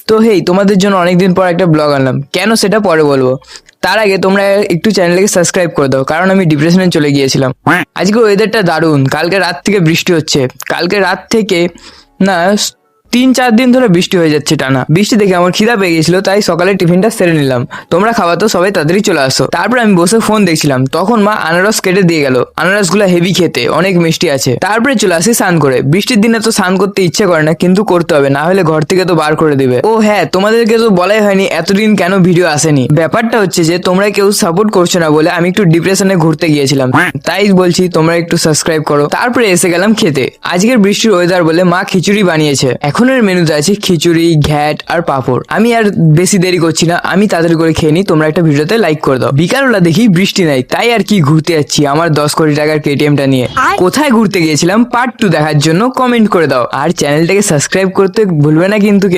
তো হেই, তোমাদের জন্য অনেকদিন পর একটা ব্লগ আনলাম, কেন সেটা পরে বলবো। তার আগে তোমরা একটু চ্যানেলকে সাবস্ক্রাইব করে দাও, কারণ আমি ডিপ্রেশনে চলে গিয়েছিলাম। আজকে ওয়েদারটা দারুণ, কালকে রাত থেকে বৃষ্টি হচ্ছে। কালকে রাত থেকে না 3-4 দিন ধরে বৃষ্টি হয়ে যাচ্ছে টানা। বৃষ্টি দেখে আমার খিদা পেয়ে গেছিল, তাই সকালে টিফিনটা সেরে নিলাম। তোমরা খাওয়া তো সবাই তাড়াতাড়ি চলে আসো। তারপর আমি বসে ফোন দেখছিলাম, তখন মা আনারস কেটে দিয়ে গেল। আনারসগুলো হেভি খেতে, অনেক মিষ্টি আছে। তারপরে চলে আসি স্নান করে। বৃষ্টির দিনে তো স্নান করতে ইচ্ছে করে না, কিন্তু করতে হবে, না হলে ঘর থেকে তো বার করে দিবে। ও হ্যাঁ, তোমাদেরকে তো বলাই হয়নি এতদিন কেন ভিডিও আসেনি। ব্যাপারটা হচ্ছে যে তোমরা কেউ সাপোর্ট করছো না বলে আমি একটু ডিপ্রেশনে ঘুরতে গিয়েছিলাম, তাই বলছি তোমরা একটু সাবস্ক্রাইব করো। তারপরে এসে গেলাম খেতে। আজকের বৃষ্টির ওয়েদার বলে মা খিচুড়ি বানিয়েছে। এখনের মেনুতে আছে খিচুড়ি, ঘ্যাট আর পাঁপড়। আমি আর বেশি দেরি করছি না, আমি তাড়াতাড়ি করে খেয়ে নিই। তোমরা একটা ভিডিওতে লাইক করে দাও। বিকালবেলা দেখি বৃষ্টি নাই, তাই আর কি ঘুরতে যাচ্ছি আমার 10 কোটি টাকার কেটিএমটা নিয়ে। কোথায় ঘুরতে গিয়েছিলাম পার্ট 2 দেখার জন্য কমেন্ট করে দাও, আর চ্যানেলটাকে সাবস্ক্রাইব করতে ভুলবে না কিন্তু কেউ।